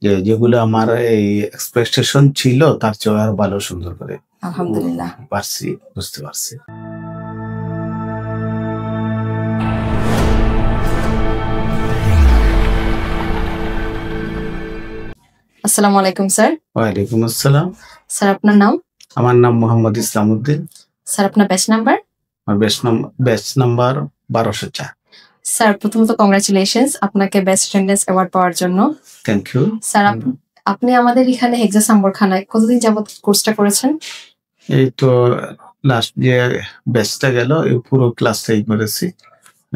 যে যেগুলো আমার এই এক্সপেকটেশন ছিল তার চেয়ে আরো ভালো সুন্দর করে আলহামদুলিল্লাহ। পারছি, বুঝতে পারছি। আসসালামু আলাইকুম স্যার। ওয়ালাইকুম আসসালাম। স্যার আপনার নাম? আমার নাম মোহাম্মদ ইসলাম উদ্দিন। স্যার আপনার ব্যাচ নাম্বার? আমার ব্যাচ নাম্বার 1204। স্যার প্রথমত কংগ্রাচুলেশনস আপনাকে বেস্ট অ্যাটেন্ডেন্স অ্যাওয়ার্ড পাওয়ার জন্য। Thank you. স্যার আপনি আমাদের এখানে হেক্সা সাম্বরখানায় কতদিন যাবত কোর্সটা করেছেন? এই তো লাস্ট যে ব্যাচটা গেল এই পুরো ক্লাসটাই করেছি।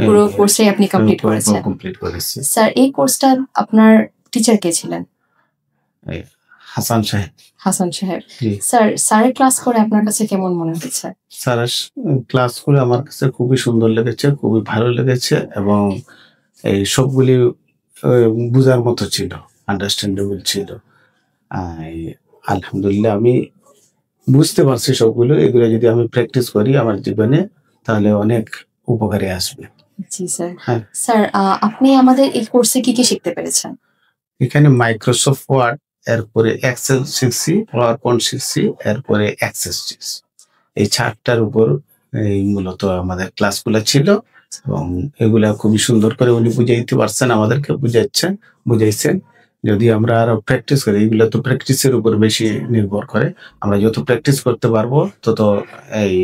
পুরো কোর্সটাই আপনি কমপ্লিট করেছেন? কমপ্লিট করেছি। স্যার এই কোর্সটা আপনার টিচার কে ছিলেন? হাসান সাহেব। হাসান সাহেব। স্যারের ক্লাস করে আপনার কাছে কেমন মনে হয়েছে? স্যারের ক্লাস করে আমার কাছে খুবই সুন্দর লেগেছে, খুবই ভালো লেগেছে এবং এই সবগুলি বোঝার মতো ছিল, আন্ডারস্ট্যান্ডেবল ছিল। আলহামদুলিল্লাহ আমি বুঝতে পারছি সবগুলো। এগুলো যদি আমি প্র্যাকটিস করি আমার জীবনে তাহলে অনেক উপকারে আসবে। জি স্যার। হ্যাঁ স্যার, আপনি আমাদের এই কোর্সে কি কি শিখতে পেরেছেন? এখানে মাইক্রোসফট ওয়ার্ড, এরপরে এক্সেল শিখছি, পাওয়ার পয়েন্ট শিখছি, এরপরে অ্যাক্সেস শিখছি। এই 4টার উপর এই মূলত আমাদের ক্লাসগুলো ছিল এবং এগুলা খুবই সুন্দর করে উনি বুঝাইতে পারছেন, আমাদেরকে বুঝাইছেন। যদি আমরা আরো প্র্যাকটিস করি, এগুলো তো প্র্যাকটিসের উপর বেশি নির্ভর করে। আমরা যত প্র্যাকটিস করতে পারবো তত এই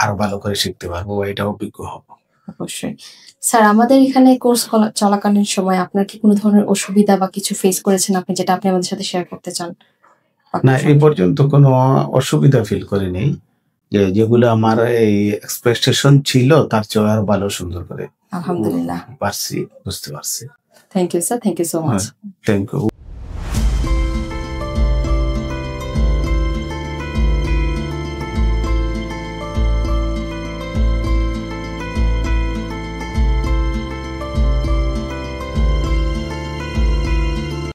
আরো ভালো করে শিখতে পারবো, এটা অভিজ্ঞ হব। অবশ্যই। স্যার আমাদের এখানে কোর্স চলাকালীন সময় আপনার কি কোনো ধরনের অসুবিধা বা কিছু ফেস করেছেন আপনি, যেটা আপনি আমাদের সাথে শেয়ার করতে চান? না, এই পর্যন্ত কোনো অসুবিধা ফিল করিনি। যেগুলো আমার এই এক্সপেকটেশন ছিল তার চেয়ে আরো ভালো সুন্দর করে আলহামদুলিল্লাহ পারছি, বুঝতে পারছি। Thank you sir, thank you so much. Thank you.